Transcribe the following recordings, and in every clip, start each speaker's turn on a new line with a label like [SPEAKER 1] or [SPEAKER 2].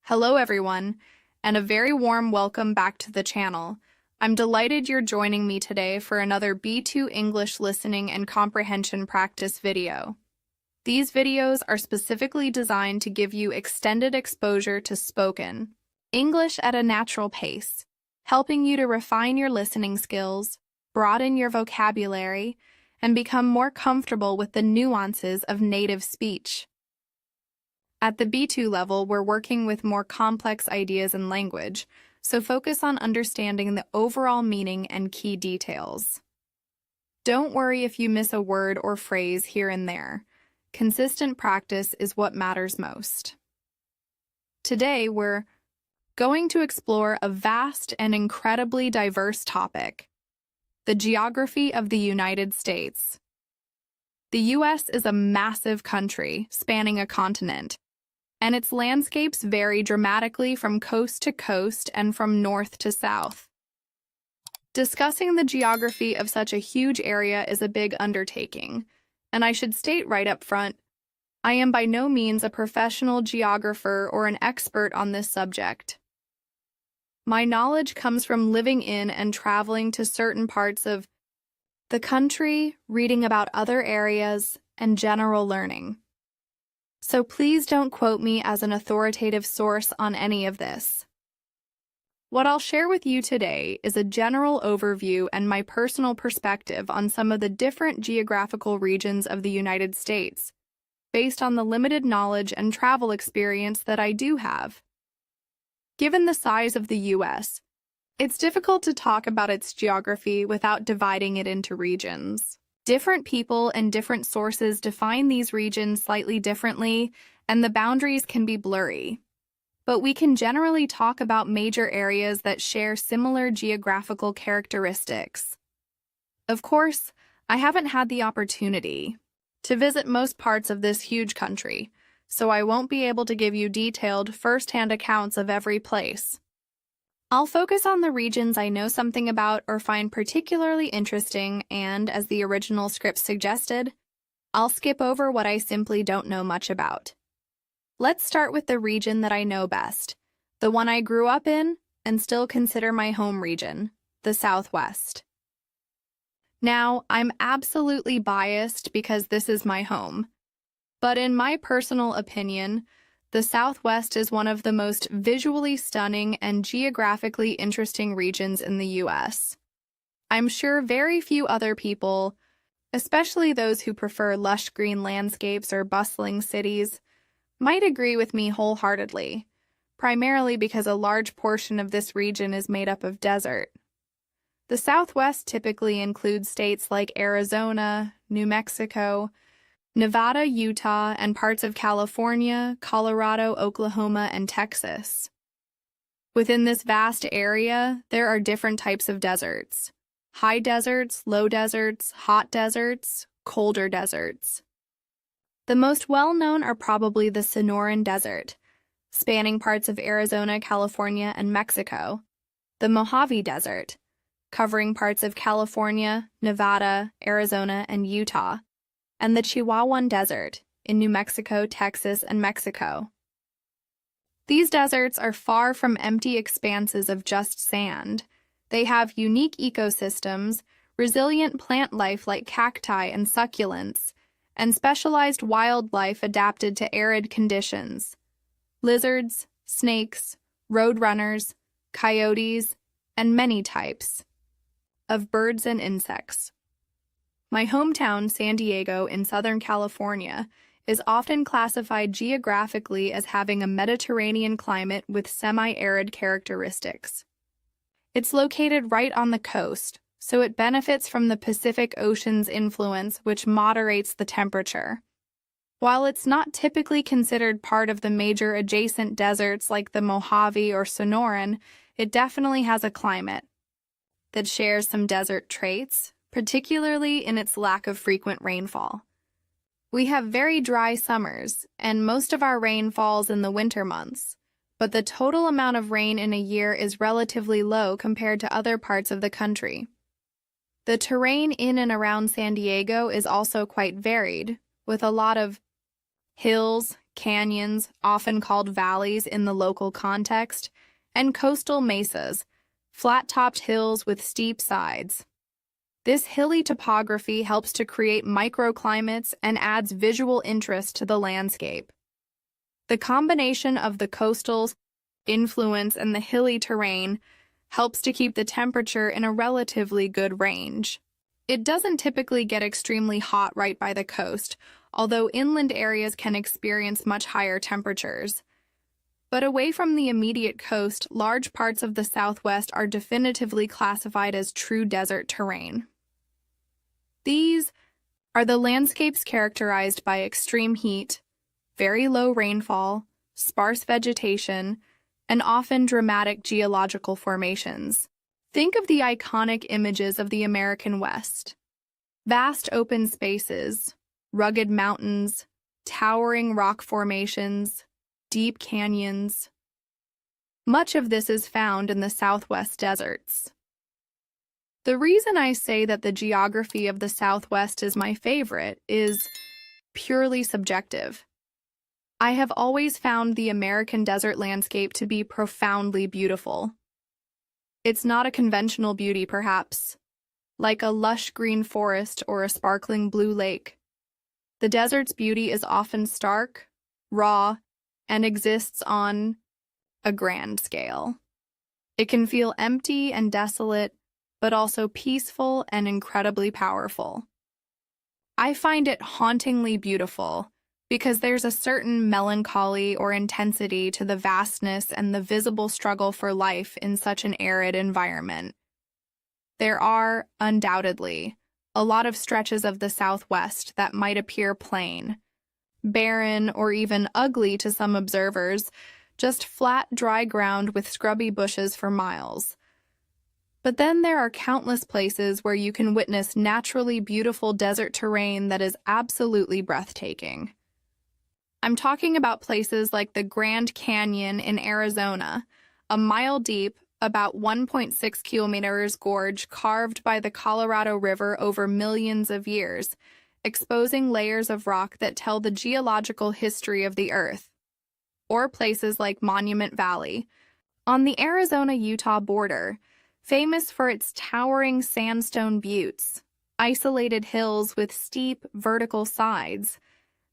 [SPEAKER 1] Hello everyone, and a very warm welcome back to the channel. I'm delighted you're joining me today for another B2 English listening and comprehension practice video. These videos are specifically designed to give you extended exposure to spoken English at a natural pace, helping you to refine your listening skills, broaden your vocabulary, and become more comfortable with the nuances of native speech. At the B2 level, we're working with more complex ideas in language, so focus on understanding the overall meaning and key details. Don't worry if you miss a word or phrase here and there. Consistent practice is what matters most. Today, we're going to explore a vast and incredibly diverse topic: the geography of the United States. The U.S. is a massive country spanning a continent, and its landscapes vary dramatically from coast to coast and from north to south. Discussing the geography of such a huge area is a big undertaking, and I should state right up front, I am by no means a professional geographer or an expert on this subject. My knowledge comes from living in and traveling to certain parts of the country, reading about other areas, and general learning. So please don't quote me as an authoritative source on any of this. What I'll share with you today is a general overview and my personal perspective on some of the different geographical regions of the United States, based on the limited knowledge and travel experience that I do have. Given the size of the U.S., it's difficult to talk about its geography without dividing it into regions. Different people and different sources define these regions slightly differently, and the boundaries can be blurry. But we can generally talk about major areas that share similar geographical characteristics. Of course, I haven't had the opportunity to visit most parts of this huge country, so I won't be able to give you detailed, first-hand accounts of every place. I'll focus on the regions I know something about or find particularly interesting, and, as the original script suggested, I'll skip over what I simply don't know much about. Let's start with the region that I know best, the one I grew up in and still consider my home region, the Southwest. Now, I'm absolutely biased because this is my home, but in my personal opinion, the Southwest is one of the most visually stunning and geographically interesting regions in the U.S. I'm sure very few other people, especially those who prefer lush green landscapes or bustling cities, might agree with me wholeheartedly, primarily because a large portion of this region is made up of desert. The Southwest typically includes states like Arizona, New Mexico, Nevada, Utah, and parts of California, Colorado, Oklahoma, and Texas. Within this vast area, there are different types of deserts: high deserts, low deserts, hot deserts, colder deserts. The most well-known are probably the Sonoran Desert, spanning parts of Arizona, California, and Mexico, the Mojave Desert, covering parts of California, Nevada, Arizona, and Utah, and the Chihuahuan Desert in New Mexico, Texas, and Mexico. These deserts are far from empty expanses of just sand. They have unique ecosystems, resilient plant life like cacti and succulents, and specialized wildlife adapted to arid conditions: lizards, snakes, roadrunners, coyotes, and many types of birds and insects. My hometown, San Diego in Southern California, is often classified geographically as having a Mediterranean climate with semi-arid characteristics. It's located right on the coast, so it benefits from the Pacific Ocean's influence, which moderates the temperature. While it's not typically considered part of the major adjacent deserts like the Mojave or Sonoran, it definitely has a climate that shares some desert traits, particularly in its lack of frequent rainfall. We have very dry summers, and most of our rain falls in the winter months, but the total amount of rain in a year is relatively low compared to other parts of the country. The terrain in and around San Diego is also quite varied, with a lot of hills, canyons, often called valleys in the local context, and coastal mesas, flat-topped hills with steep sides. This hilly topography helps to create microclimates and adds visual interest to the landscape. The combination of the coastal influence and the hilly terrain helps to keep the temperature in a relatively good range. It doesn't typically get extremely hot right by the coast, although inland areas can experience much higher temperatures. But away from the immediate coast, large parts of the Southwest are definitively classified as true desert terrain. These are the landscapes characterized by extreme heat, very low rainfall, sparse vegetation, and often dramatic geological formations. Think of the iconic images of the American West. Vast open spaces, rugged mountains, towering rock formations, deep canyons. Much of this is found in the Southwest deserts. The reason I say that the geography of the Southwest is my favorite is purely subjective. I have always found the American desert landscape to be profoundly beautiful. It's not a conventional beauty, perhaps, like a lush green forest or a sparkling blue lake. The desert's beauty is often stark, raw, and exists on a grand scale. It can feel empty and desolate, but also peaceful and incredibly powerful. I find it hauntingly beautiful because there's a certain melancholy or intensity to the vastness and the visible struggle for life in such an arid environment. There are, undoubtedly, a lot of stretches of the Southwest that might appear plain, barren, or even ugly to some observers, just flat, dry ground with scrubby bushes for miles. But then there are countless places where you can witness naturally beautiful desert terrain that is absolutely breathtaking. I'm talking about places like the Grand Canyon in Arizona, a mile deep, about 1.6 kilometers gorge carved by the Colorado River over millions of years, exposing layers of rock that tell the geological history of the Earth. Or places like Monument Valley, on the Arizona-Utah border, famous for its towering sandstone buttes, isolated hills with steep, vertical sides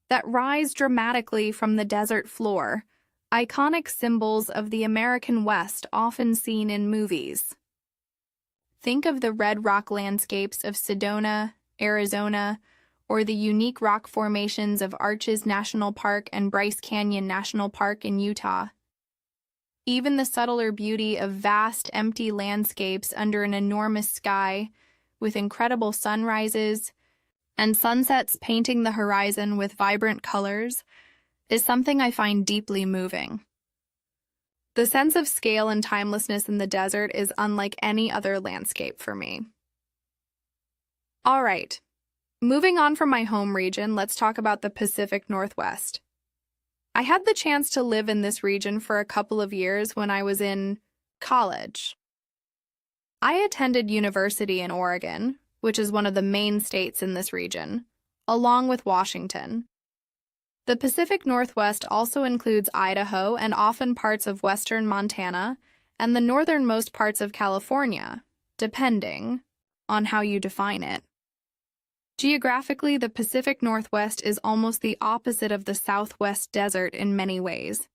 [SPEAKER 1] that rise dramatically from the desert floor, iconic symbols of the American West often seen in movies. Think of the red rock landscapes of Sedona, Arizona, or the unique rock formations of Arches National Park and Bryce Canyon National Park in Utah. Even the subtler beauty of vast, empty landscapes under an enormous sky, with incredible sunrises and sunsets painting the horizon with vibrant colors, is something I find deeply moving. The sense of scale and timelessness in the desert is unlike any other landscape for me. All right, moving on from my home region, let's talk about the Pacific Northwest. I had the chance to live in this region for a couple of years when I was in college. I attended university in Oregon, which is one of the main states in this region, along with Washington. The Pacific Northwest also includes Idaho and often parts of western Montana and the northernmost parts of California, depending on how you define it. Geographically, the Pacific Northwest is almost the opposite of the Southwest Desert in many ways.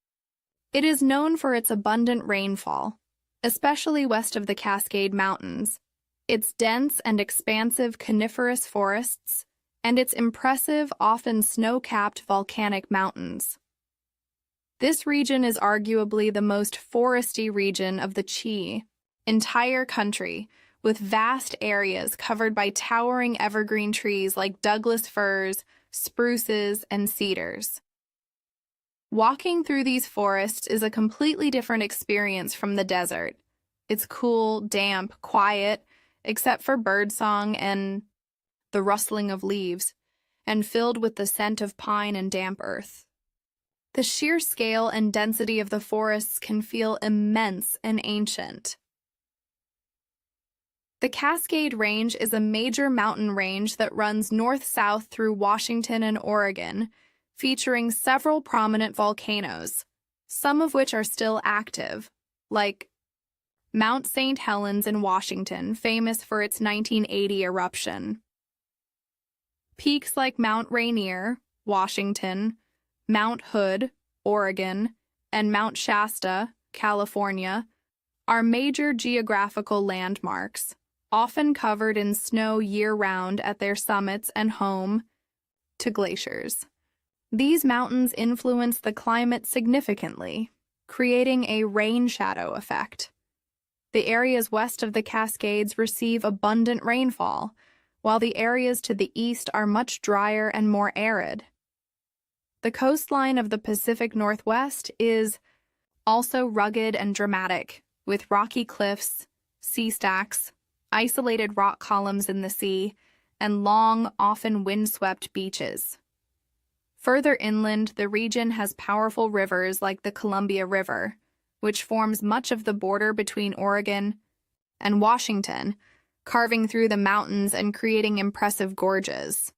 [SPEAKER 1] It is known for its abundant rainfall, especially west of the Cascade Mountains, its dense and expansive coniferous forests, and its impressive, often snow-capped volcanic mountains. This region is arguably the most foresty region of the entire country, with vast areas covered by towering evergreen trees like Douglas firs, spruces, and cedars. Walking through these forests is a completely different experience from the desert. It's cool, damp, quiet, except for birdsong and the rustling of leaves, and filled with the scent of pine and damp earth. The sheer scale and density of the forests can feel immense and ancient. The Cascade Range is a major mountain range that runs north-south through Washington and Oregon, featuring several prominent volcanoes, some of which are still active, like Mount St. Helens in Washington, famous for its 1980 eruption. Peaks like Mount Rainier, Washington, Mount Hood, Oregon, and Mount Shasta, California, are major geographical landmarks, often covered in snow year-round at their summits and home to glaciers. These mountains influence the climate significantly, creating a rain shadow effect. The areas west of the Cascades receive abundant rainfall, while the areas to the east are much drier and more arid. The coastline of the Pacific Northwest is also rugged and dramatic, with rocky cliffs, sea stacks, isolated rock columns in the sea, and long, often windswept beaches. Further inland, the region has powerful rivers like the Columbia River, which forms much of the border between Oregon and Washington, carving through the mountains and creating impressive gorges.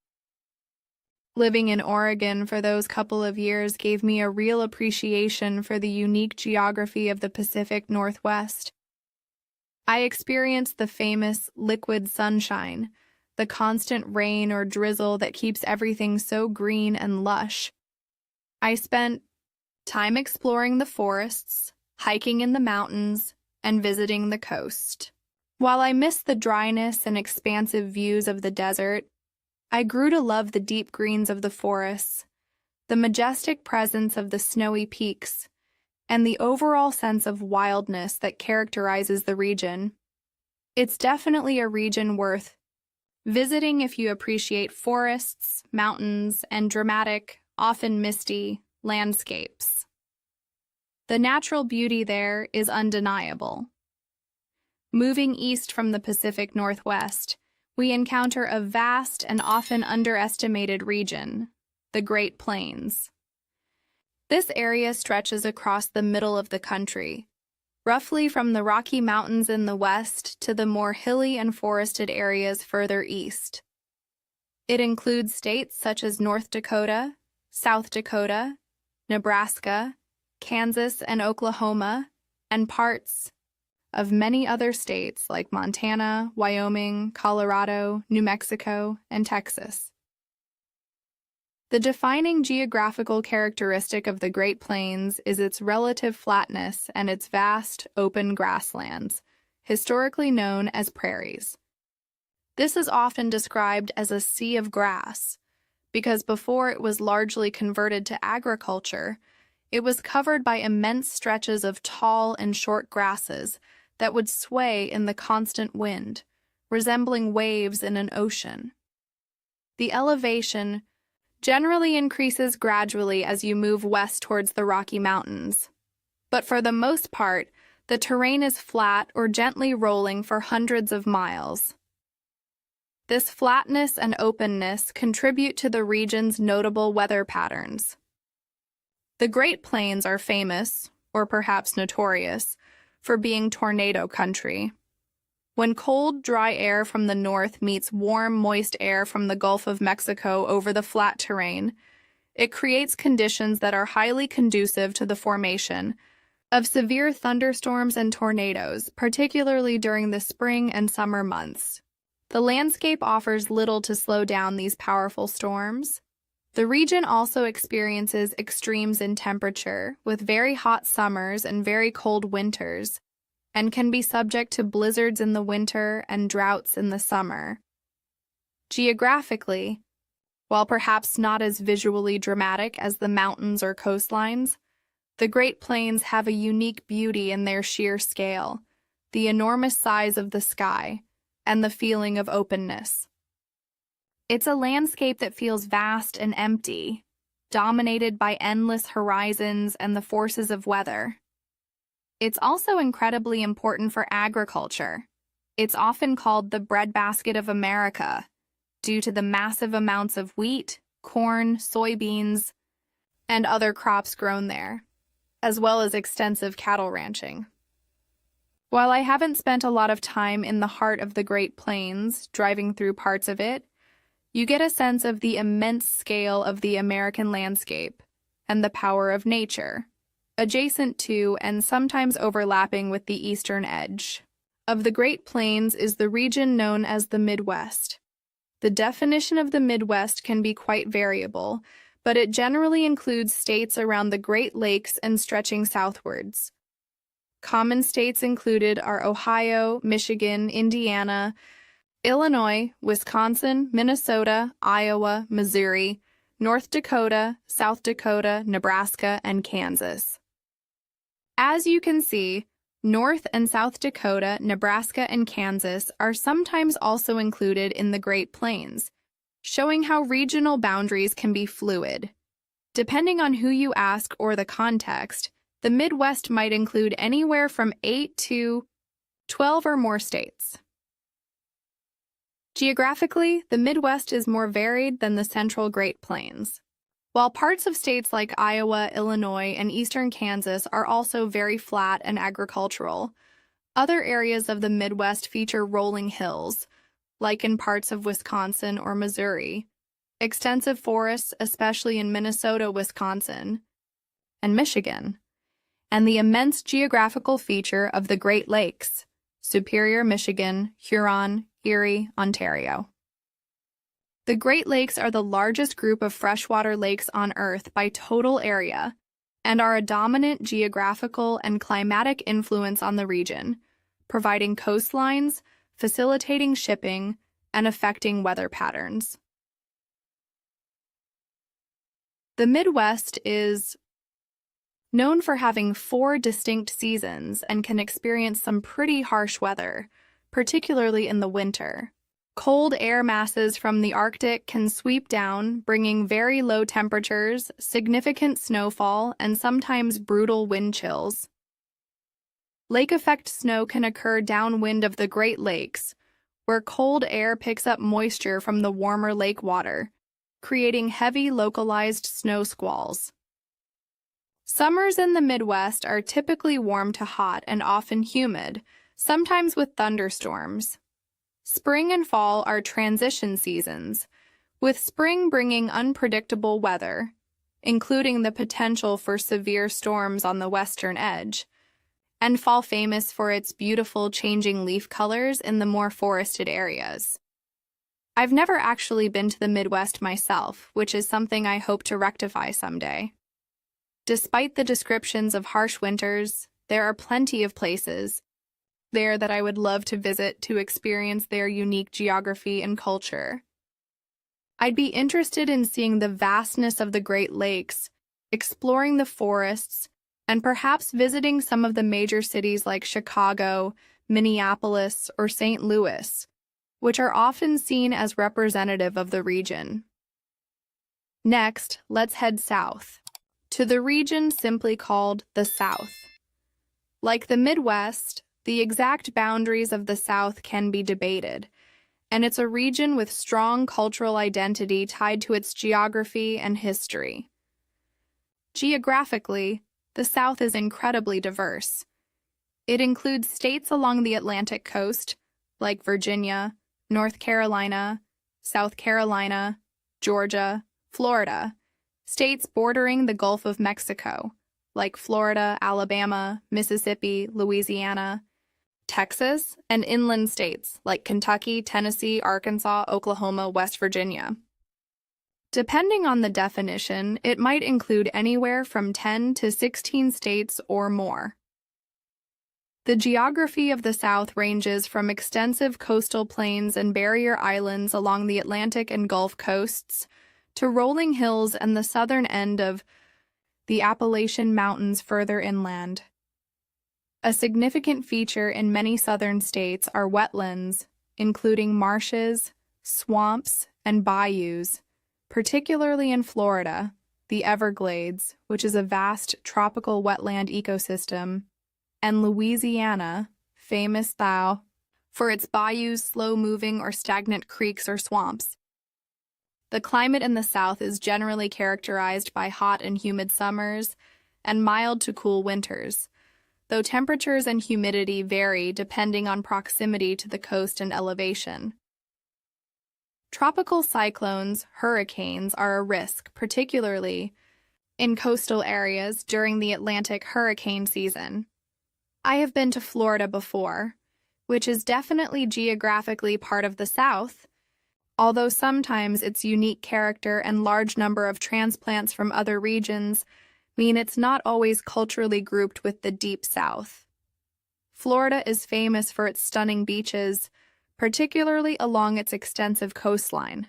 [SPEAKER 1] Living in Oregon for those couple of years gave me a real appreciation for the unique geography of the Pacific Northwest. I experienced the famous liquid sunshine, the constant rain or drizzle that keeps everything so green and lush. I spent time exploring the forests, hiking in the mountains, and visiting the coast. While I missed the dryness and expansive views of the desert, I grew to love the deep greens of the forests, the majestic presence of the snowy peaks, and the overall sense of wildness that characterizes the region. It's definitely a region worth visiting if you appreciate forests, mountains, and dramatic, often misty, landscapes. The natural beauty there is undeniable. Moving east from the Pacific Northwest, we encounter a vast and often underestimated region, the Great Plains. This area stretches across the middle of the country, roughly from the Rocky Mountains in the west to the more hilly and forested areas further east. It includes states such as North Dakota, South Dakota, Nebraska, Kansas and Oklahoma, and parts of many other states like Montana, Wyoming, Colorado, New Mexico, and Texas. The defining geographical characteristic of the Great Plains is its relative flatness and its vast, open grasslands, historically known as prairies. This is often described as a sea of grass, because before it was largely converted to agriculture, it was covered by immense stretches of tall and short grasses that would sway in the constant wind, resembling waves in an ocean. The elevation generally increases gradually as you move west towards the Rocky Mountains, but for the most part, the terrain is flat or gently rolling for hundreds of miles. This flatness and openness contribute to the region's notable weather patterns. The Great Plains are famous, or perhaps notorious, for being tornado country. When cold, dry air from the north meets warm, moist air from the Gulf of Mexico over the flat terrain, it creates conditions that are highly conducive to the formation of severe thunderstorms and tornadoes, particularly during the spring and summer months. The landscape offers little to slow down these powerful storms. The region also experiences extremes in temperature, with very hot summers and very cold winters, and can be subject to blizzards in the winter and droughts in the summer. Geographically, while perhaps not as visually dramatic as the mountains or coastlines, the Great Plains have a unique beauty in their sheer scale, the enormous size of the sky, and the feeling of openness. It's a landscape that feels vast and empty, dominated by endless horizons and the forces of weather. It's also incredibly important for agriculture. It's often called the breadbasket of America, due to the massive amounts of wheat, corn, soybeans, and other crops grown there, as well as extensive cattle ranching. While I haven't spent a lot of time in the heart of the Great Plains, driving through parts of it, You get a sense of the immense scale of the American landscape and the power of nature, adjacent to and sometimes overlapping with the eastern edge of the Great Plains is the region known as the Midwest. The definition of the Midwest can be quite variable, but it generally includes states around the Great Lakes and stretching southwards. Common states included are Ohio, Michigan, Indiana, Illinois, Wisconsin, Minnesota, Iowa, Missouri, North Dakota, South Dakota, Nebraska, and Kansas. As you can see, North and South Dakota, Nebraska, and Kansas are sometimes also included in the Great Plains, showing how regional boundaries can be fluid. Depending on who you ask or the context, the Midwest might include anywhere from 8 to 12 or more states. Geographically, the Midwest is more varied than the central Great Plains. While parts of states like Iowa, Illinois, and eastern Kansas are also very flat and agricultural, other areas of the Midwest feature rolling hills, like in parts of Wisconsin or Missouri, extensive forests, especially in Minnesota, Wisconsin, and Michigan, and the immense geographical feature of the Great Lakes, Superior, Michigan, Huron, Erie, Ontario. The Great Lakes are the largest group of freshwater lakes on Earth by total area and are a dominant geographical and climatic influence on the region, providing coastlines, facilitating shipping, and affecting weather patterns. The Midwest is known for having 4 distinct seasons and can experience some pretty harsh weather, particularly in the winter. Cold air masses from the Arctic can sweep down, bringing very low temperatures, significant snowfall, and sometimes brutal wind chills. Lake effect snow can occur downwind of the Great Lakes, where cold air picks up moisture from the warmer lake water, creating heavy localized snow squalls. Summers in the Midwest are typically warm to hot and often humid, sometimes with thunderstorms. Spring and fall are transition seasons, with spring bringing unpredictable weather, including the potential for severe storms on the western edge, and fall famous for its beautiful changing leaf colors in the more forested areas. I've never actually been to the Midwest myself, which is something I hope to rectify someday. Despite the descriptions of harsh winters, there are plenty of places there that I would love to visit to experience their unique geography and culture. I'd be interested in seeing the vastness of the Great Lakes, exploring the forests, and perhaps visiting some of the major cities like Chicago, Minneapolis, or St. Louis, which are often seen as representative of the region. Next, let's head south, to the region simply called the South. Like the Midwest, the exact boundaries of the South can be debated, and it's a region with strong cultural identity tied to its geography and history. Geographically, the South is incredibly diverse. It includes states along the Atlantic coast, like Virginia, North Carolina, South Carolina, Georgia, Florida, states bordering the Gulf of Mexico, like Florida, Alabama, Mississippi, Louisiana, Texas, and inland states like Kentucky, Tennessee, Arkansas, Oklahoma, West Virginia. Depending on the definition, it might include anywhere from 10 to 16 states or more. The geography of the South ranges from extensive coastal plains and barrier islands along the Atlantic and Gulf coasts to rolling hills and the southern end of the Appalachian Mountains further inland. A significant feature in many southern states are wetlands, including marshes, swamps, and bayous, particularly in Florida, the Everglades, which is a vast tropical wetland ecosystem, and Louisiana, famous thou for its bayous, slow-moving or stagnant creeks or swamps. The climate in the South is generally characterized by hot and humid summers and mild to cool winters, though temperatures and humidity vary depending on proximity to the coast and elevation. Tropical cyclones, hurricanes, are a risk, particularly in coastal areas during the Atlantic hurricane season. I have been to Florida before, which is definitely geographically part of the South, although sometimes its unique character and large number of transplants from other regions mean it's not always culturally grouped with the Deep South. Florida is famous for its stunning beaches, particularly along its extensive coastline.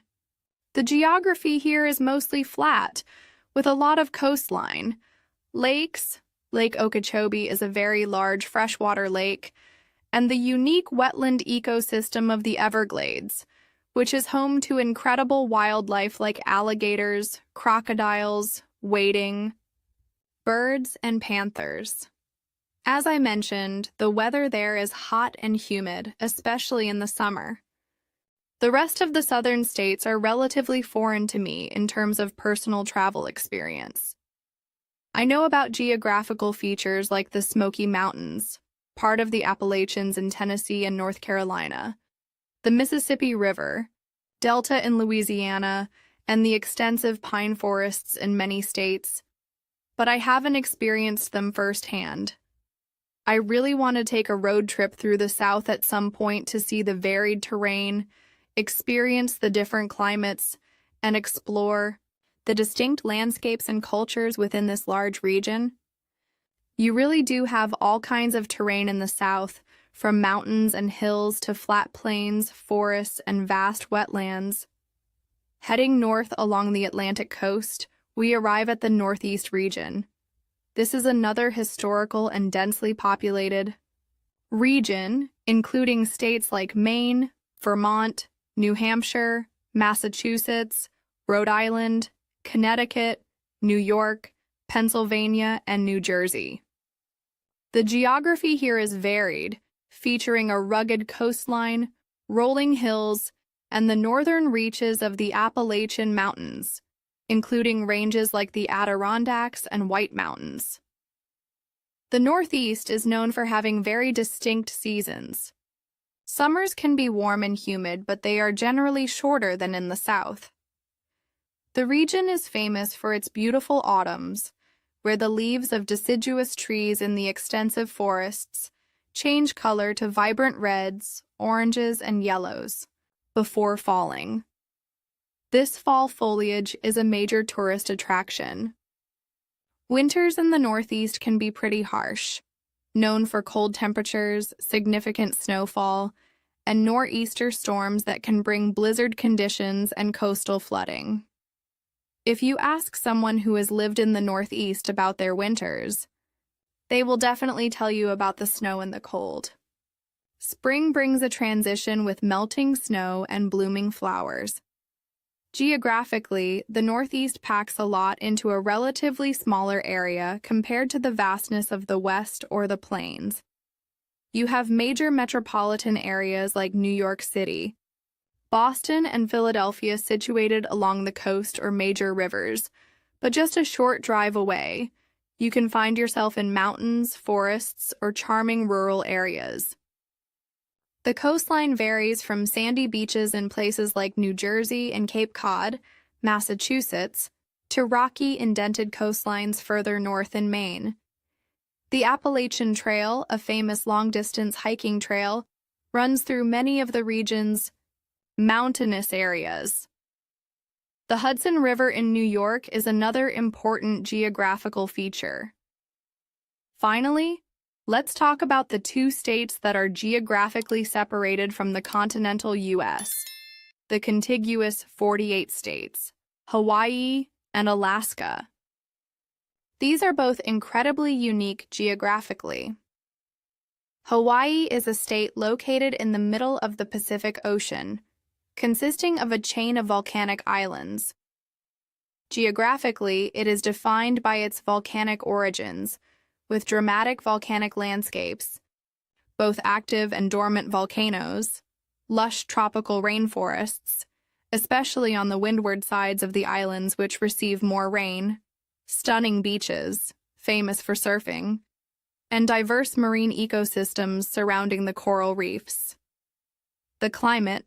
[SPEAKER 1] The geography here is mostly flat, with a lot of coastline. Lakes, Lake Okeechobee is a very large freshwater lake, and the unique wetland ecosystem of the Everglades, which is home to incredible wildlife like alligators, crocodiles, wading, birds, and panthers. As I mentioned, the weather there is hot and humid, especially in the summer. The rest of the southern states are relatively foreign to me in terms of personal travel experience. I know about geographical features like the Smoky Mountains, part of the Appalachians in Tennessee and North Carolina, the Mississippi River, Delta in Louisiana, and the extensive pine forests in many states, but I haven't experienced them firsthand. I really want to take a road trip through the South at some point to see the varied terrain, experience the different climates, and explore the distinct landscapes and cultures within this large region. You really do have all kinds of terrain in the South, from mountains and hills to flat plains, forests, and vast wetlands. Heading north along the Atlantic coast, we arrive at the Northeast region. This is another historical and densely populated region, including states like Maine, Vermont, New Hampshire, Massachusetts, Rhode Island, Connecticut, New York, Pennsylvania, and New Jersey. The geography here is varied, featuring a rugged coastline, rolling hills, and the northern reaches of the Appalachian Mountains, including ranges like the Adirondacks and White Mountains. The Northeast is known for having very distinct seasons. Summers can be warm and humid, but they are generally shorter than in the South. The region is famous for its beautiful autumns, where the leaves of deciduous trees in the extensive forests change color to vibrant reds, oranges, and yellows before falling. This fall foliage is a major tourist attraction. Winters in the Northeast can be pretty harsh, known for cold temperatures, significant snowfall, and nor'easter storms that can bring blizzard conditions and coastal flooding. If you ask someone who has lived in the Northeast about their winters, they will definitely tell you about the snow and the cold. Spring brings a transition with melting snow and blooming flowers. Geographically, the Northeast packs a lot into a relatively smaller area compared to the vastness of the West or the Plains. You have major metropolitan areas like New York City, Boston, and Philadelphia situated along the coast or major rivers, but just a short drive away, you can find yourself in mountains, forests, or charming rural areas. The coastline varies from sandy beaches in places like New Jersey and Cape Cod, Massachusetts, to rocky, indented coastlines further north in Maine. The Appalachian Trail, a famous long-distance hiking trail, runs through many of the region's mountainous areas. The Hudson River in New York is another important geographical feature. Finally, let's talk about the two states that are geographically separated from the continental U.S., the contiguous 48 states, Hawaii and Alaska. These are both incredibly unique geographically. Hawaii is a state located in the middle of the Pacific Ocean, consisting of a chain of volcanic islands. Geographically, it is defined by its volcanic origins, with dramatic volcanic landscapes, both active and dormant volcanoes, lush tropical rainforests, especially on the windward sides of the islands which receive more rain, stunning beaches, famous for surfing, and diverse marine ecosystems surrounding the coral reefs. The climate.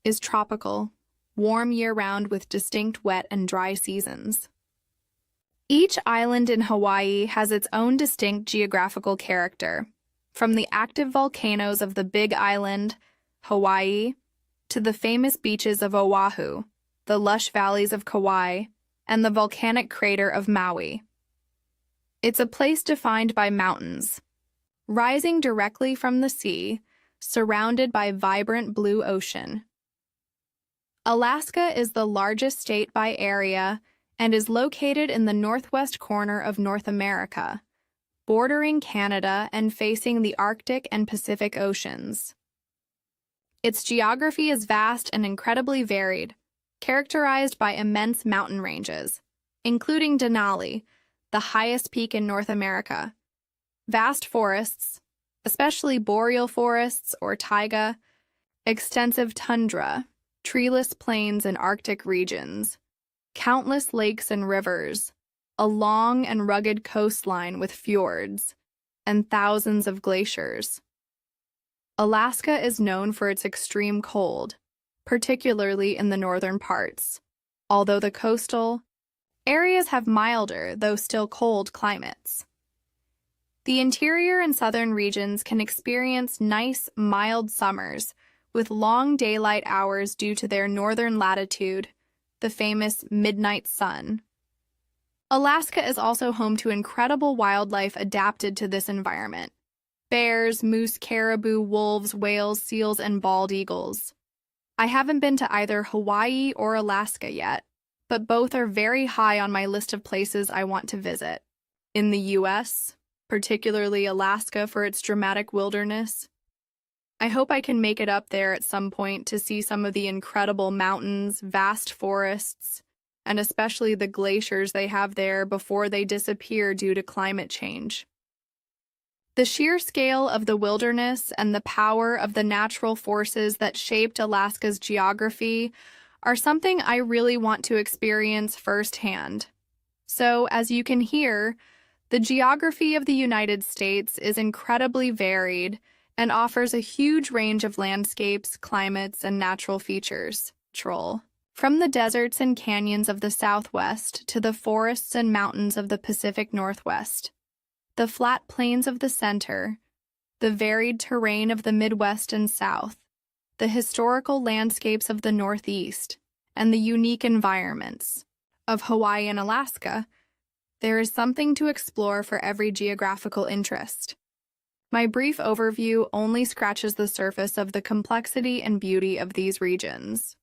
[SPEAKER 1] is tropical, warm year-round with distinct wet and dry seasons. Each island in Hawaii has its own distinct geographical character, from the active volcanoes of the Big Island, Hawaii, to the famous beaches of Oahu, the lush valleys of Kauai, and the volcanic crater of Maui. It's a place defined by mountains, rising directly from the sea, surrounded by vibrant blue ocean. Alaska is the largest state by area and is located in the northwest corner of North America, bordering Canada and facing the Arctic and Pacific Oceans. Its geography is vast and incredibly varied, characterized by immense mountain ranges, including Denali, the highest peak in North America, vast forests, especially boreal forests or taiga, extensive tundra, treeless plains and Arctic regions, countless lakes and rivers, a long and rugged coastline with fjords, and thousands of glaciers. Alaska is known for its extreme cold, particularly in the northern parts, although the coastal areas have milder, though still cold, climates. The interior and southern regions can experience nice, mild summers with long daylight hours due to their northern latitude, the famous midnight sun. Alaska is also home to incredible wildlife adapted to this environment: bears, moose, caribou, wolves, whales, seals, and bald eagles. I haven't been to either Hawaii or Alaska yet, but both are very high on my list of places I want to visit. In the U.S., particularly Alaska for its dramatic wilderness, I hope I can make it up there at some point to see some of the incredible mountains, vast forests, and especially the glaciers they have there before they disappear due to climate change. The sheer scale of the wilderness and the power of the natural forces that shaped Alaska's geography are something I really want to experience firsthand. So, as you can hear, the geography of the United States is incredibly varied and offers a huge range of landscapes, climates, and natural features. From the deserts and canyons of the Southwest to the forests and mountains of the Pacific Northwest, the flat plains of the center, the varied terrain of the Midwest and South, the historical landscapes of the Northeast, and the unique environments of Hawaii and Alaska, there is something to explore for every geographical interest. My brief overview only scratches the surface of the complexity and beauty of these regions.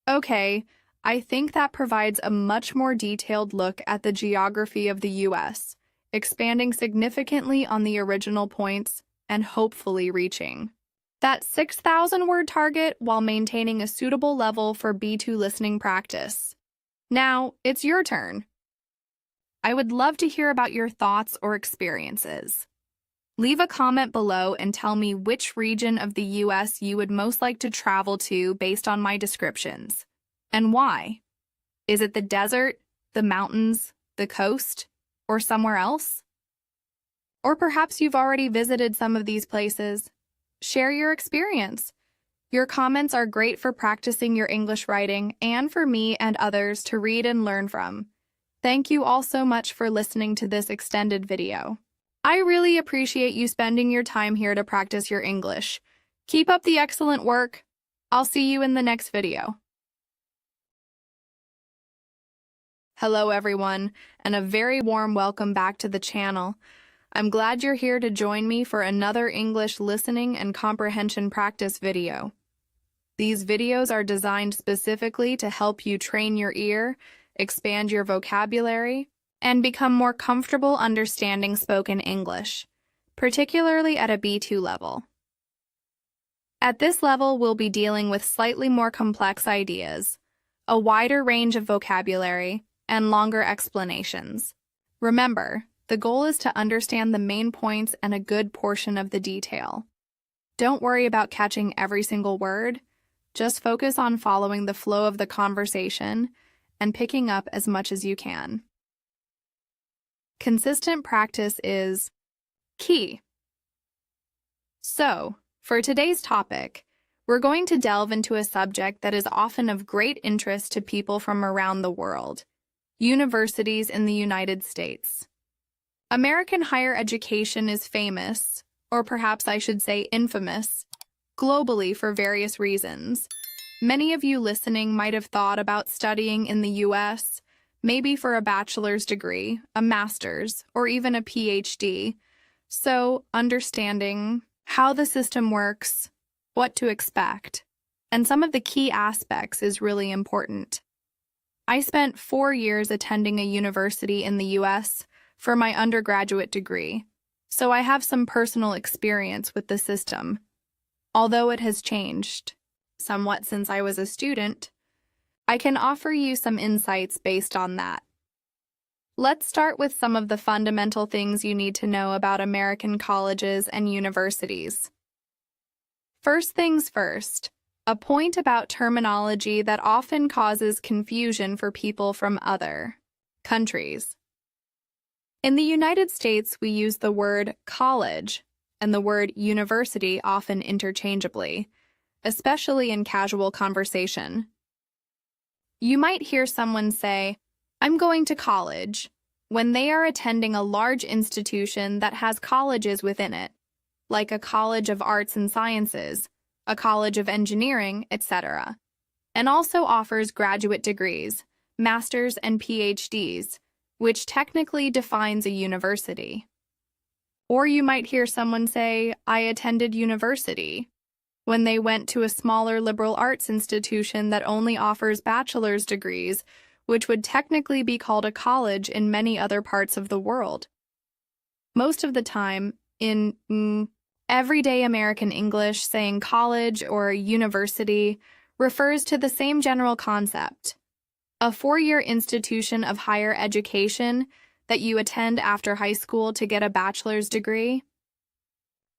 [SPEAKER 1] Okay, I think that provides a much more detailed look at the geography of the U.S., expanding significantly on the original points and hopefully reaching that 6,000-word target while maintaining a suitable level for B2 listening practice. Now, it's your turn. I would love to hear about your thoughts or experiences. Leave a comment below and tell me which region of the U.S. you would most like to travel to based on my descriptions, and why. Is it the desert, the mountains, the coast, or somewhere else? Or perhaps you've already visited some of these places. Share your experience. Your comments are great for practicing your English writing and for me and others to read and learn from. Thank you all so much for listening to this extended video. I really appreciate you spending your time here to practice your English. Keep up the excellent work. I'll see you in the next video. Hello everyone, and a very warm welcome back to the channel. I'm glad you're here to join me for another English listening and comprehension practice video. These videos are designed specifically to help you train your ear, expand your vocabulary, and become more comfortable understanding spoken English, particularly at a B2 level. At this level, we'll be dealing with slightly more complex ideas, a wider range of vocabulary, and longer explanations. Remember, the goal is to understand the main points and a good portion of the detail. Don't worry about catching every single word. Just focus on following the flow of the conversation and picking up as much as you can. Consistent practice is key. So, for today's topic, we're going to delve into a subject that is often of great interest to people from around the world: universities in the United States. American higher education is famous, or perhaps I should say infamous, globally for various reasons. Many of you listening might have thought about studying in the US, maybe for a bachelor's degree, a master's, or even a PhD. So, understanding how the system works, what to expect, and some of the key aspects is really important. I spent 4 years attending a university in the US for my undergraduate degree, so I have some personal experience with the system. Although it has changed somewhat since I was a student, I can offer you some insights based on that. Let's start with some of the fundamental things you need to know about American colleges and universities. First things first, a point about terminology that often causes confusion for people from other countries. In the United States, we use the word college and the word university often interchangeably, especially in casual conversation. You might hear someone say, "I'm going to college," when they are attending a large institution that has colleges within it, like a college of arts and sciences, a college of engineering, etc., and also offers graduate degrees, masters and PhDs, which technically defines a university. Or you might hear someone say, "I attended university," when they went to a smaller liberal arts institution that only offers bachelor's degrees, which would technically be called a college in many other parts of the world. Most of the time, in everyday American English, saying college or university refers to the same general concept: a 4-year institution of higher education that you attend after high school to get a bachelor's degree.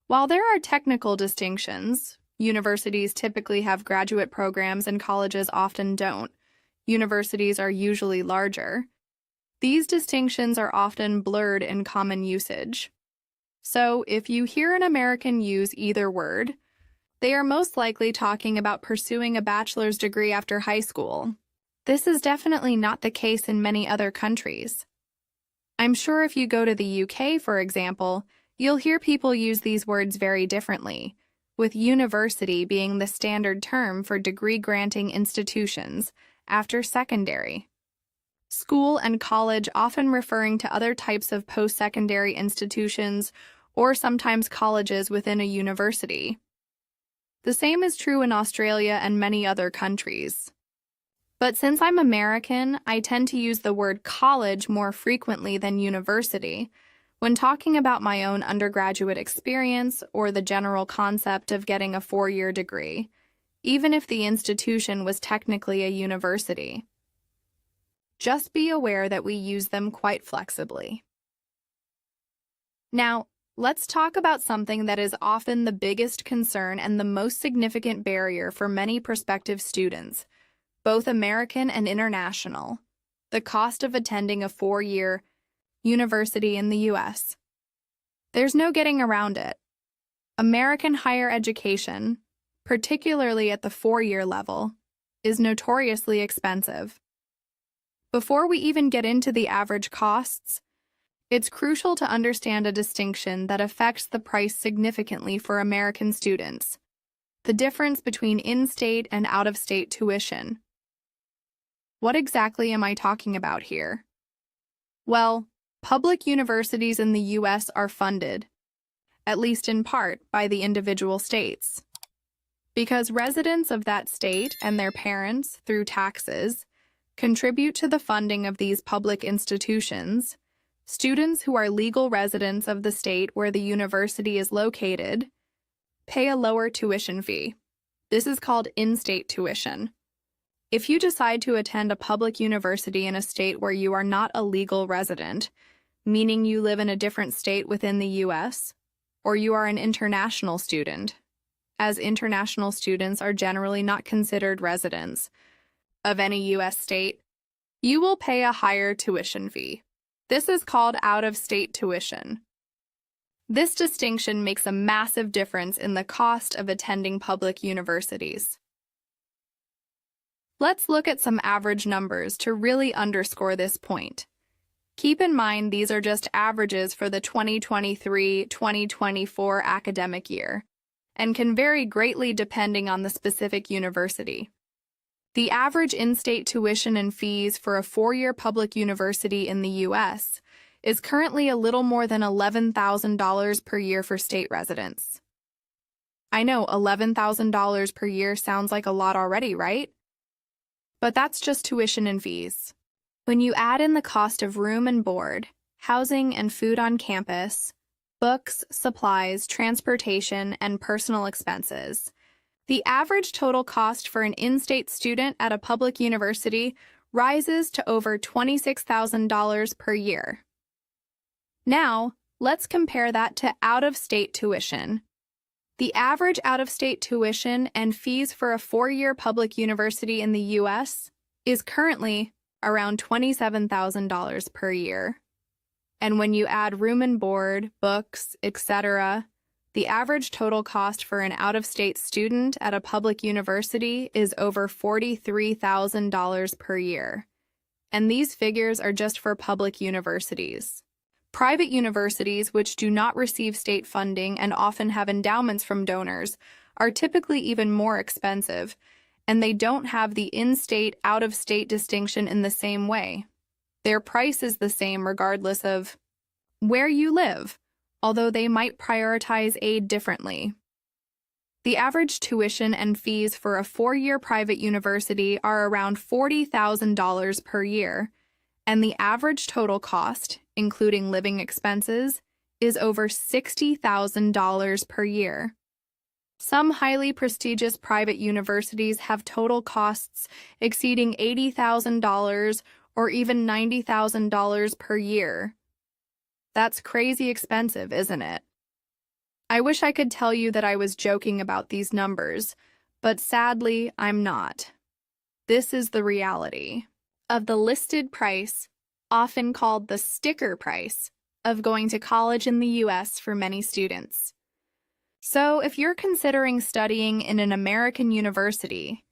[SPEAKER 1] While there are technical distinctions, universities typically have graduate programs and colleges often don't. Universities are usually larger. These distinctions are often blurred in common usage. So, if you hear an American use either word, they are most likely talking about pursuing a bachelor's degree after high school. This is definitely not the case in many other countries. I'm sure if you go to the UK, for example, you'll hear people use these words very differently, with university being the standard term for degree-granting institutions after secondary school, and college often referring to other types of post-secondary institutions or sometimes colleges within a university. The same is true in Australia and many other countries. But since I'm American, I tend to use the word college more frequently than university when talking about my own undergraduate experience or the general concept of getting a 4-year degree, even if the institution was technically a university. Just be aware that we use them quite flexibly. Now, let's talk about something that is often the biggest concern and the most significant barrier for many prospective students, both American and international: the cost of attending a 4-year university in the U.S. There's no getting around it. American higher education, particularly at the 4-year level, is notoriously expensive. Before we even get into the average costs, it's crucial to understand a distinction that affects the price significantly for American students: the difference between in-state and out-of-state tuition. What exactly am I talking about here? Well, public universities in the U.S. are funded, at least in part, by the individual states. Because residents of that state and their parents, through taxes, contribute to the funding of these public institutions, students who are legal residents of the state where the university is located pay a lower tuition fee. This is called in-state tuition. If you decide to attend a public university in a state where you are not a legal resident, meaning you live in a different state within the U.S., or you are an international student, as international students are generally not considered residents of any U.S. state, you will pay a higher tuition fee. This is called out-of-state tuition. This distinction makes a massive difference in the cost of attending public universities. Let's look at some average numbers to really underscore this point. Keep in mind these are just averages for the 2023-2024 academic year, and can vary greatly depending on the specific university. The average in-state tuition and fees for a four-year public university in the U.S. is currently a little more than $11,000 per year for state residents. I know $11,000 per year sounds like a lot already, right? But that's just tuition and fees. When you add in the cost of room and board, housing and food on campus, books, supplies, transportation, and personal expenses, the average total cost for an in-state student at a public university rises to over $26,000 per year. Now, let's compare that to out-of-state tuition. The average out-of-state tuition and fees for a four-year public university in the U.S. is currently around $27,000 per year. And when you add room and board, books, etc., the average total cost for an out-of-state student at a public university is over $43,000 per year. And these figures are just for public universities. Private universities, which do not receive state funding and often have endowments from donors, are typically even more expensive, and they don't have the in-state, out-of-state distinction in the same way. Their price is the same regardless of where you live, although they might prioritize aid differently. The average tuition and fees for a four-year private university are around $40,000 per year, and the average total cost, including living expenses, is over $60,000 per year. Some highly prestigious private universities have total costs exceeding $80,000 or even $90,000 per year. That's crazy expensive, isn't it? I wish I could tell you that I was joking about these numbers, but sadly, I'm not. This is the reality of the listed price, often called the sticker price, of going to college in the U.S. for many students. So, if you're considering studying in an American university,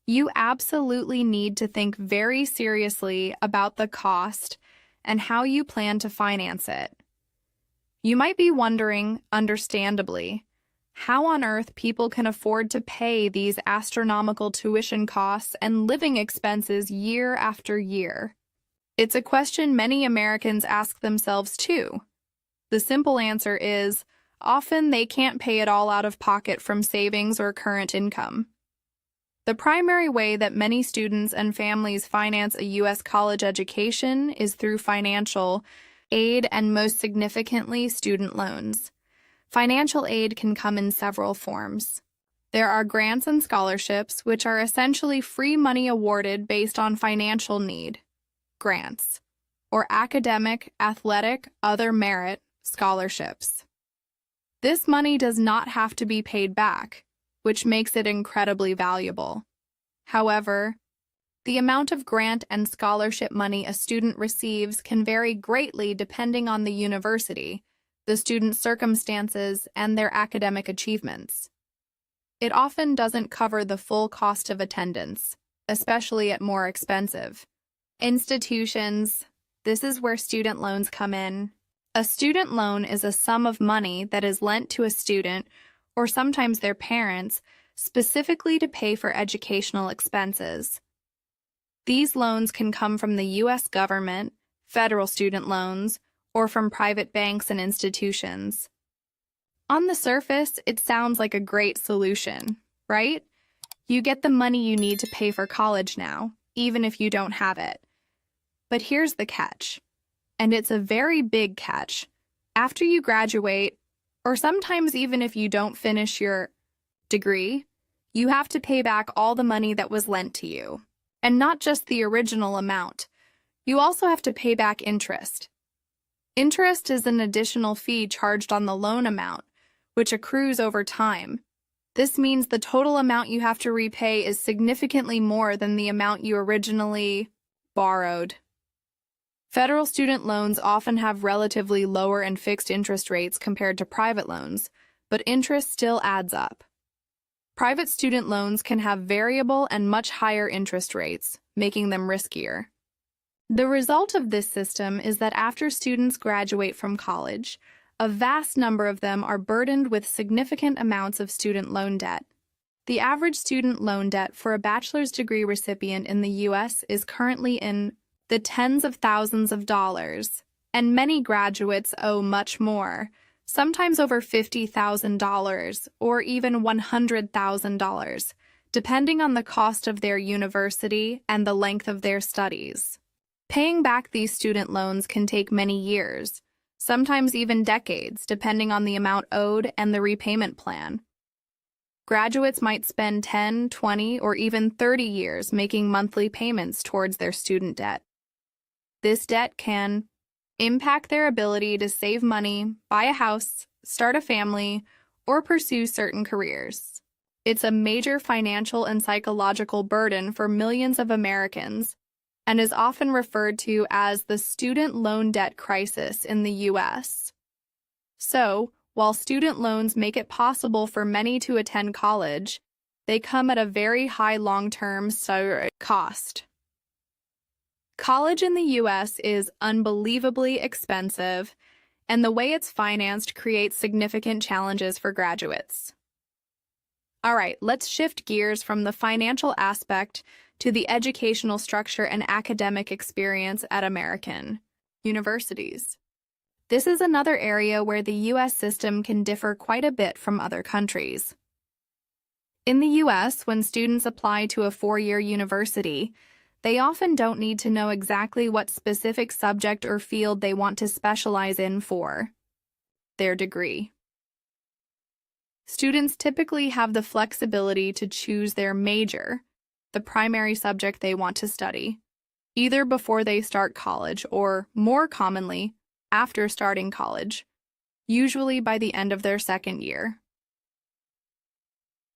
[SPEAKER 1] you absolutely need to think very seriously about the cost and how you plan to finance it. You might be wondering, understandably, how on earth people can afford to pay these astronomical tuition costs and living expenses year after year. It's a question many Americans ask themselves too. The simple answer is, often they can't pay it all out of pocket from savings or current income. The primary way that many students and families finance a U.S. college education is through financial aid and, most significantly, student loans. Financial aid can come in several forms. There are grants and scholarships, which are essentially free money awarded based on financial need. Grants, or academic, athletic, other merit scholarships. This money does not have to be paid back, which makes it incredibly valuable. However, the amount of grant and scholarship money a student receives can vary greatly depending on the university, the student's circumstances, and their academic achievements. It often doesn't cover the full cost of attendance, especially at more expensive institutions. This is where student loans come in. A student loan is a sum of money that is lent to a student, or sometimes their parents, specifically to pay for educational expenses. These loans can come from the U.S. government, federal student loans, or from private banks and institutions. On the surface, it sounds like a great solution, right? You get the money you need to pay for college now, even if you don't have it. But here's the catch, and it's a very big catch. After you graduate, or sometimes even if you don't finish your degree, you have to pay back all the money that was lent to you. And not just the original amount. You also have to pay back interest. Interest is an additional fee charged on the loan amount, which accrues over time. This means the total amount you have to repay is significantly more than the amount you originally borrowed. Federal student loans often have relatively lower and fixed interest rates compared to private loans, but interest still adds up. Private student loans can have variable and much higher interest rates, making them riskier. The result of this system is that after students graduate from college, a vast number of them are burdened with significant amounts of student loan debt. The average student loan debt for a bachelor's degree recipient in the U.S. is currently in the tens of thousands of dollars, and many graduates owe much more, sometimes over $50,000 or even $100,000, depending on the cost of their university and the length of their studies. Paying back these student loans can take many years, sometimes even decades, depending on the amount owed and the repayment plan. Graduates might spend 10, 20, or even 30 years making monthly payments towards their student debt. This debt can impact their ability to save money, buy a house, start a family, or pursue certain careers. It's a major financial and psychological burden for millions of Americans and is often referred to as the student loan debt crisis in the U.S. So, while student loans make it possible for many to attend college, they come at a very high long-term cost. College in the U.S. is unbelievably expensive, and the way it's financed creates significant challenges for graduates. All right, let's shift gears from the financial aspect to the educational structure and academic experience at American universities. This is another area where the U.S. system can differ quite a bit from other countries. In the U.S., when students apply to a four-year university, they often don't need to know exactly what specific subject or field they want to specialize in for their degree. Students typically have the flexibility to choose their major, the primary subject they want to study, either before they start college or, more commonly, after starting college, usually by the end of their second year.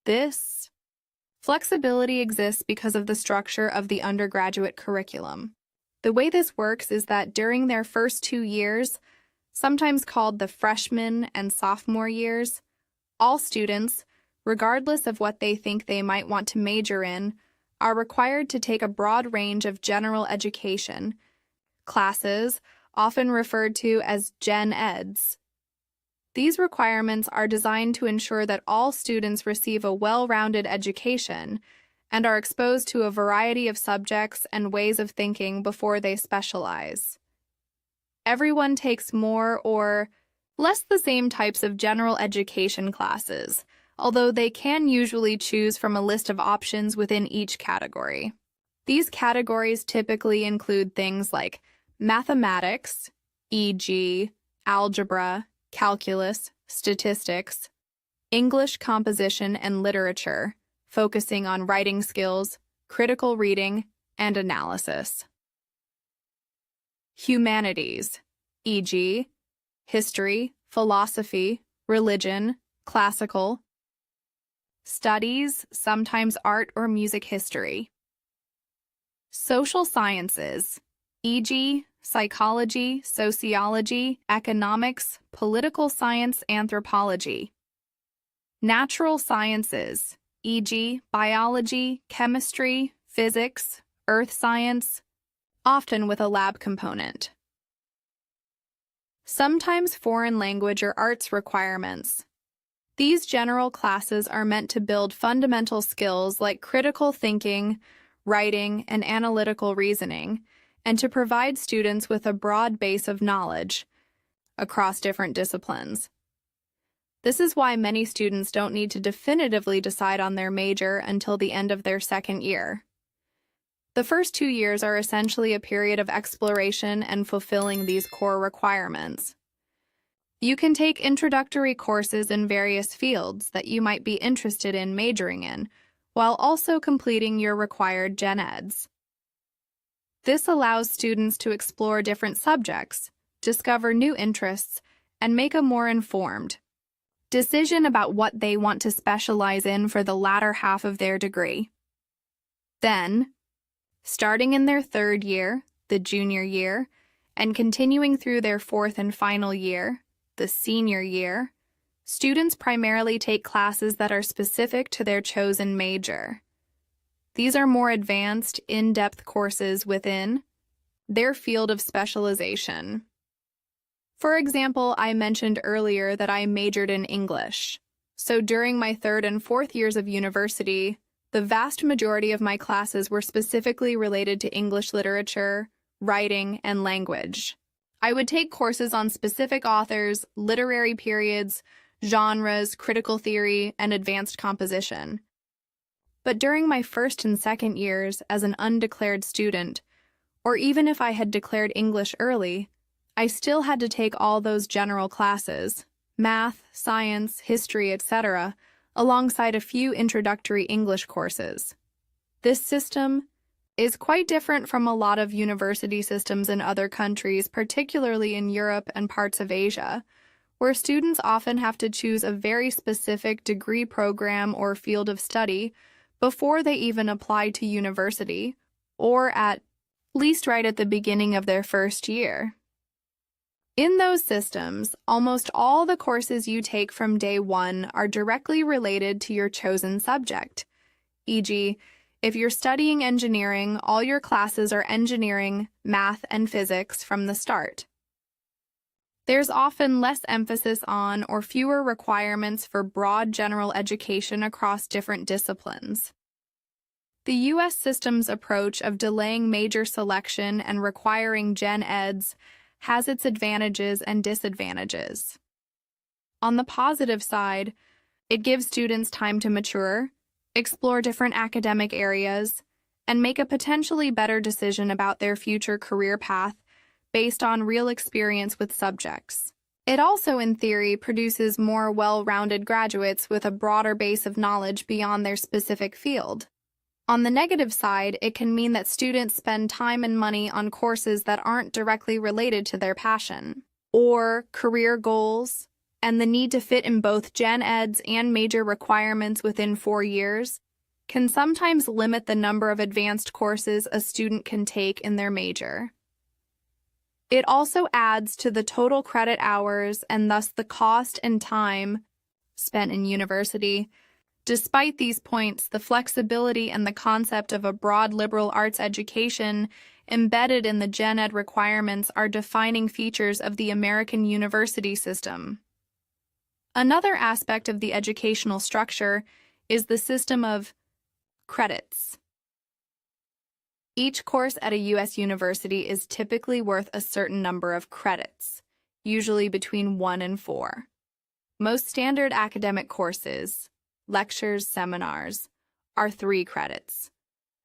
[SPEAKER 1] This flexibility exists because of the structure of the undergraduate curriculum. The way this works is that during their first 2 years, sometimes called the freshman and sophomore years, all students, regardless of what they think they might want to major in, are required to take a broad range of general education classes, often referred to as Gen Eds. These requirements are designed to ensure that all students receive a well-rounded education and are exposed to a variety of subjects and ways of thinking before they specialize. Everyone takes more or less the same types of general education classes, although they can usually choose from a list of options within each category. These categories typically include things like mathematics, e.g., algebra, calculus, statistics, English composition and literature, focusing on writing skills, critical reading, and analysis. Humanities, e.g., history, philosophy, religion, classical studies, sometimes art or music history. Social sciences, e.g., psychology, sociology, economics, political science, anthropology. Natural sciences, e.g., biology, chemistry, physics, earth science, often with a lab component. Sometimes foreign language or arts requirements. These general classes are meant to build fundamental skills like critical thinking, writing, and analytical reasoning, and to provide students with a broad base of knowledge across different disciplines. This is why many students don't need to definitively decide on their major until the end of their second year. The first 2 years are essentially a period of exploration and fulfilling these core requirements. You can take introductory courses in various fields that you might be interested in majoring in, while also completing your required Gen Eds. This allows students to explore different subjects, discover new interests, and make a more informed decision about what they want to specialize in for the latter half of their degree. Then, starting in their third year, the junior year, and continuing through their fourth and final year, the senior year, students primarily take classes that are specific to their chosen major. These are more advanced, in-depth courses within their field of specialization. For example, I mentioned earlier that I majored in English. So during my third and fourth years of university, the vast majority of my classes were specifically related to English literature, writing, and language. I would take courses on specific authors, literary periods, genres, critical theory, and advanced composition. But during my first and second years as an undeclared student, or even if I had declared English early, I still had to take all those general classes, math, science, history, etc., alongside a few introductory English courses. This system is quite different from a lot of university systems in other countries, particularly in Europe and parts of Asia, where students often have to choose a very specific degree program or field of study before they even apply to university, or at least right at the beginning of their first year. In those systems, almost all the courses you take from day one are directly related to your chosen subject. E.g., if you're studying engineering, all your classes are engineering, math, and physics from the start. There's often less emphasis on or fewer requirements for broad general education across different disciplines. The U.S. system's approach of delaying major selection and requiring gen eds has its advantages and disadvantages. On the positive side, it gives students time to mature, explore different academic areas, and make a potentially better decision about their future career path based on real experience with subjects. It also, in theory, produces more well-rounded graduates with a broader base of knowledge beyond their specific field. On the negative side, it can mean that students spend time and money on courses that aren't directly related to their passion, or career goals, and the need to fit in both gen eds and major requirements within 4 years can sometimes limit the number of advanced courses a student can take in their major. It also adds to the total credit hours and thus the cost and time spent in university. Despite these points, the flexibility and the concept of a broad liberal arts education embedded in the gen ed requirements are defining features of the American university system. Another aspect of the educational structure is the system of credits. Each course at a U.S. university is typically worth a certain number of credits, usually between 1 and 4. Most standard academic courses, lectures, seminars, are 3 credits.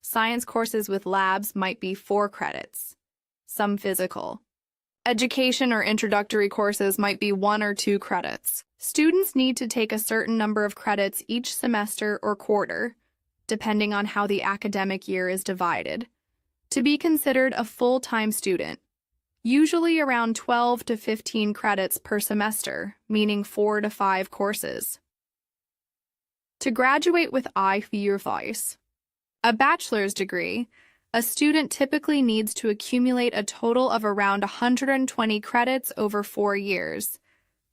[SPEAKER 1] Science courses with labs might be 4 credits, some physical. Education or introductory courses might be 1 or 2 credits. Students need to take a certain number of credits each semester or quarter, depending on how the academic year is divided, to be considered a full-time student, usually around 12 to 15 credits per semester, meaning 4 to 5 courses. To graduate with I-4, a bachelor's degree, a student typically needs to accumulate a total of around 120 credits over 4 years.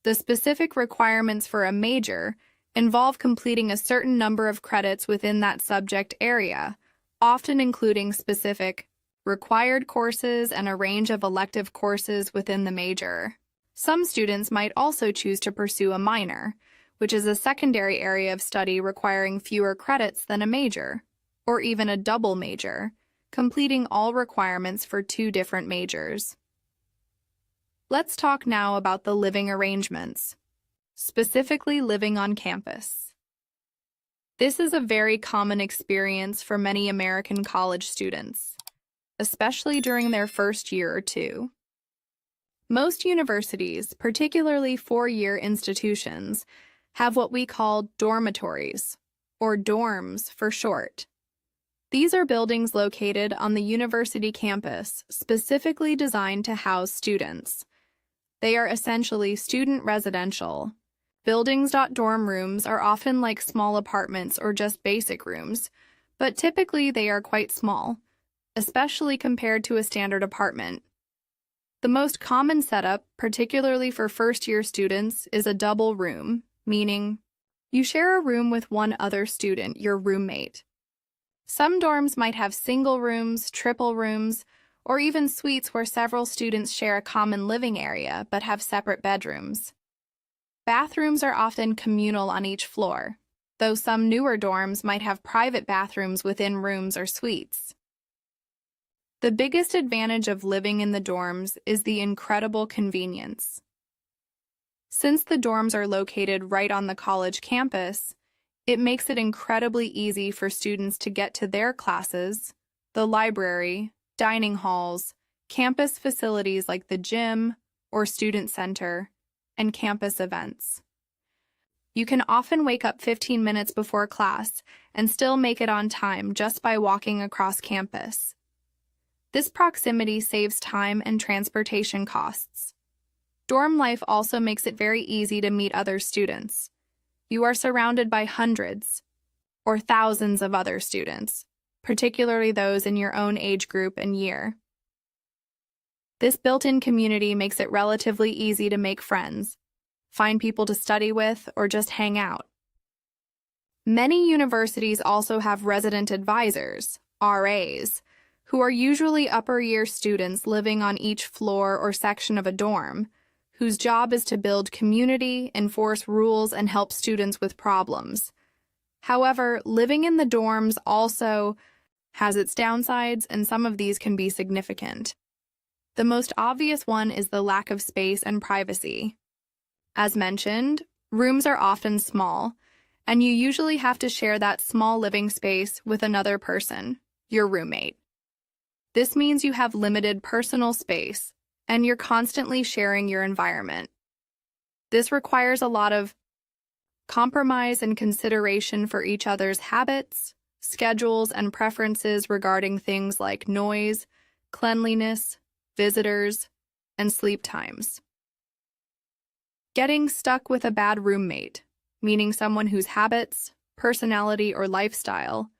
[SPEAKER 1] The specific requirements for a major involve completing a certain number of credits within that subject area, often including specific required courses and a range of elective courses within the major. Some students might also choose to pursue a minor, which is a secondary area of study requiring fewer credits than a major, or even a double major, completing all requirements for 2 different majors. Let's talk now about the living arrangements, specifically living on campus. This is a very common experience for many American college students, especially during their first year or 2. Most universities, particularly 4-year institutions, have what we call dormitories, or dorms for short. These are buildings located on the university campus specifically designed to house students. They are essentially student residential. Buildings. Dorm rooms are often like small apartments or just basic rooms, but typically they are quite small, especially compared to a standard apartment. The most common setup, particularly for first-year students, is a double room, meaning you share a room with one other student, your roommate. Some dorms might have single rooms, triple rooms, or even suites where several students share a common living area but have separate bedrooms. Bathrooms are often communal on each floor, though some newer dorms might have private bathrooms within rooms or suites. The biggest advantage of living in the dorms is the incredible convenience. Since the dorms are located right on the college campus, it makes it incredibly easy for students to get to their classes, the library, dining halls, campus facilities like the gym or student center, and campus events. You can often wake up 15 minutes before class and still make it on time just by walking across campus. This proximity saves time and transportation costs. Dorm life also makes it very easy to meet other students. You are surrounded by hundreds or thousands of other students, particularly those in your own age group and year. This built-in community makes it relatively easy to make friends, find people to study with, or just hang out. Many universities also have resident advisors, RAs, who are usually upper-year students living on each floor or section of a dorm, whose job is to build community, enforce rules, and help students with problems. However, living in the dorms also has its downsides, and some of these can be significant. The most obvious one is the lack of space and privacy. As mentioned, rooms are often small, and you usually have to share that small living space with another person, your roommate. This means you have limited personal space, and you're constantly sharing your environment. This requires a lot of compromise and consideration for each other's habits, schedules, and preferences regarding things like noise, cleanliness, visitors, and sleep times. Getting stuck with a bad roommate, meaning someone whose habits, personality, or lifestyle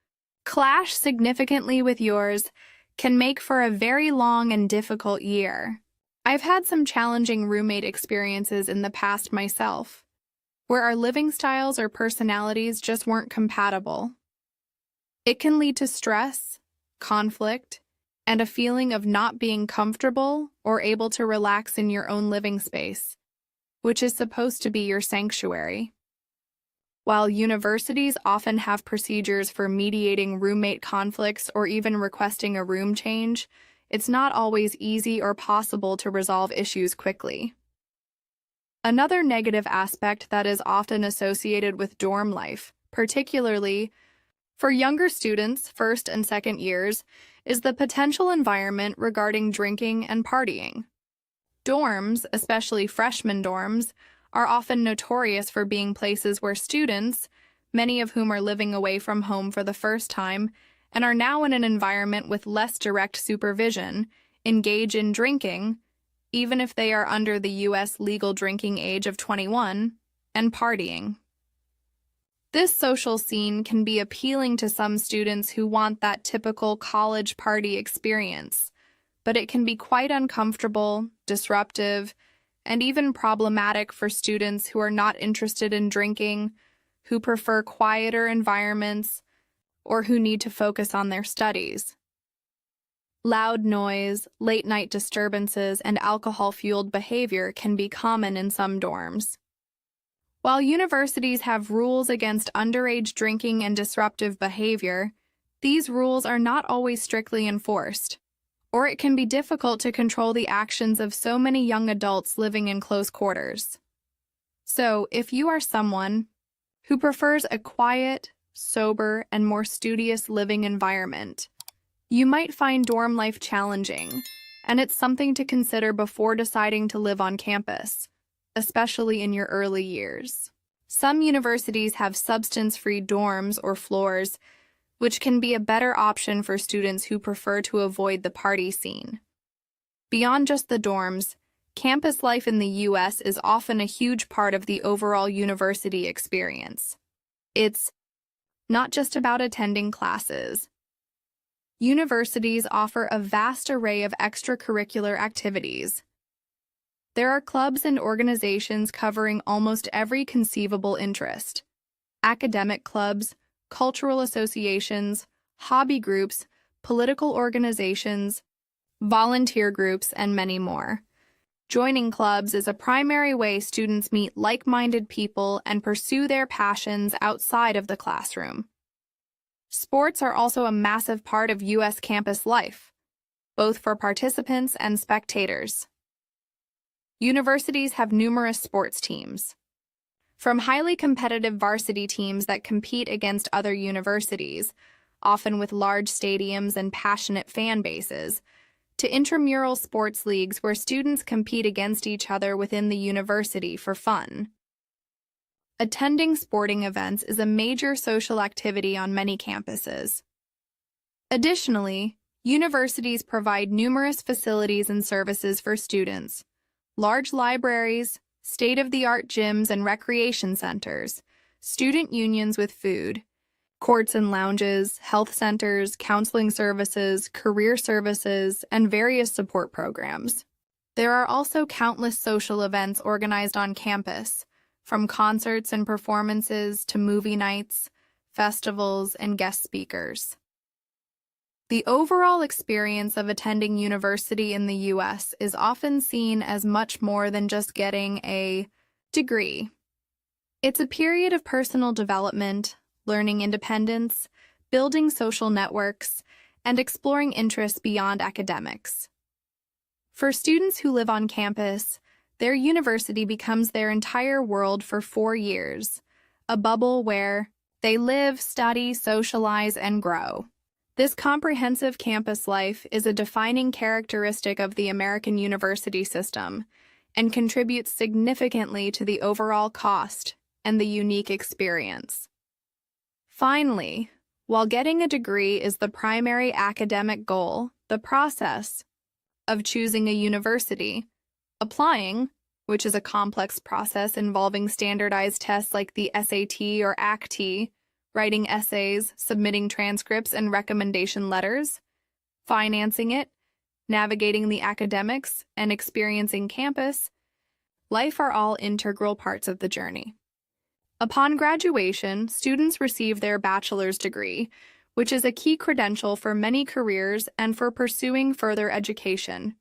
[SPEAKER 1] clash significantly with yours, can make for a very long and difficult year. I've had some challenging roommate experiences in the past myself, where our living styles or personalities just weren't compatible. It can lead to stress, conflict, and a feeling of not being comfortable or able to relax in your own living space, which is supposed to be your sanctuary. While universities often have procedures for mediating roommate conflicts or even requesting a room change, it's not always easy or possible to resolve issues quickly. Another negative aspect that is often associated with dorm life, particularly for younger students, first and second years, is the potential environment regarding drinking and partying. Dorms, especially freshman dorms, are often notorious for being places where students, many of whom are living away from home for the first time and are now in an environment with less direct supervision, engage in drinking, even if they are under the U.S. legal drinking age of 21, and partying. This social scene can be appealing to some students who want that typical college party experience, but it can be quite uncomfortable, disruptive, and even problematic for students who are not interested in drinking, who prefer quieter environments, or who need to focus on their studies. Loud noise, late-night disturbances, and alcohol-fueled behavior can be common in some dorms. While universities have rules against underage drinking and disruptive behavior, these rules are not always strictly enforced, or it can be difficult to control the actions of so many young adults living in close quarters. So, if you are someone who prefers a quiet, sober, and more studious living environment, you might find dorm life challenging, and it's something to consider before deciding to live on campus, especially in your early years. Some universities have substance-free dorms or floors, which can be a better option for students who prefer to avoid the party scene. Beyond just the dorms, campus life in the U.S. is often a huge part of the overall university experience. It's not just about attending classes. Universities offer a vast array of extracurricular activities, There are clubs and organizations covering almost every conceivable interest. Academic clubs, cultural associations, hobby groups, political organizations, volunteer groups, and many more. Joining clubs is a primary way students meet like-minded people and pursue their passions outside of the classroom. Sports are also a massive part of U.S. campus life, both for participants and spectators. Universities have numerous sports teams. From highly competitive varsity teams that compete against other universities, often with large stadiums and passionate fan bases, to intramural sports leagues where students compete against each other within the university for fun. Attending sporting events is a major social activity on many campuses. Additionally, universities provide numerous facilities and services for students: large libraries, state-of-the-art gyms and recreation centers, student unions with food, courts and lounges, health centers, counseling services, career services, and various support programs. There are also countless social events organized on campus, from concerts and performances to movie nights, festivals, and guest speakers. The overall experience of attending university in the U.S. is often seen as much more than just getting a degree. It's a period of personal development, learning independence, building social networks, and exploring interests beyond academics. For students who live on campus, their university becomes their entire world for 4 years, a bubble where they live, study, socialize, and grow. This comprehensive campus life is a defining characteristic of the American university system and contributes significantly to the overall cost and the unique experience. Finally, while getting a degree is the primary academic goal, the process of choosing a university, applying, which is a complex process involving standardized tests like the SAT or ACT, writing essays, submitting transcripts and recommendation letters, financing it, navigating the academics, and experiencing campus life are all integral parts of the journey. Upon graduation, students receive their bachelor's degree, which is a key credential for many careers and for pursuing further education.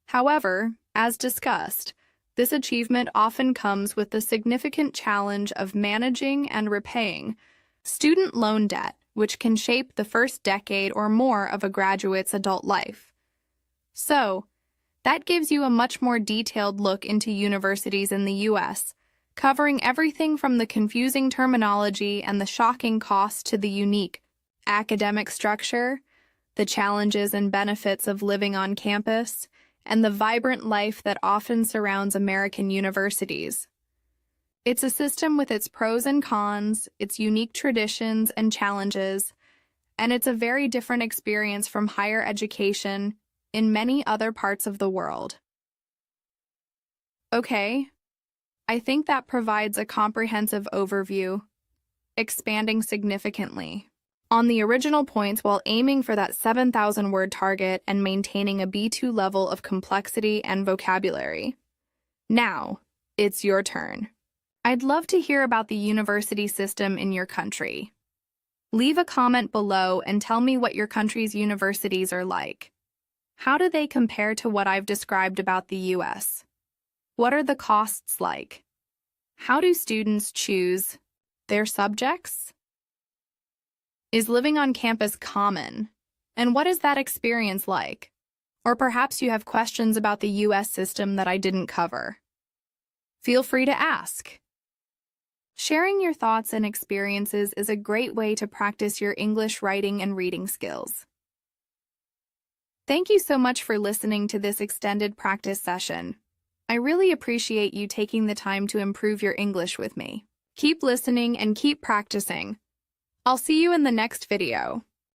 [SPEAKER 1] However, as discussed, this achievement often comes with the significant challenge of managing and repaying student loan debt, which can shape the first decade or more of a graduate's adult life. So, that gives you a much more detailed look into universities in the U.S., covering everything from the confusing terminology and the shocking cost to the unique academic structure, the challenges and benefits of living on campus, and the vibrant life that often surrounds American universities. It's a system with its pros and cons, its unique traditions and challenges, and it's a very different experience from higher education in many other parts of the world. Okay, I think that provides a comprehensive overview, expanding significantly on the original points while aiming for that 7,000-word target and maintaining a B2 level of complexity and vocabulary. Now, it's your turn. I'd love to hear about the university system in your country. Leave a comment below and tell me what your country's universities are like. How do they compare to what I've described about the U.S.? What are the costs like? How do students choose their subjects? Is living on campus common? And what is that experience like? Or perhaps you have questions about the U.S. system that I didn't cover. Feel free to ask. Sharing your thoughts and experiences is a great way to practice your English writing and reading skills. Thank you so much for listening to this extended practice session. I really appreciate you taking the time to improve your English with me. Keep listening and keep practicing. I'll see you in the next video.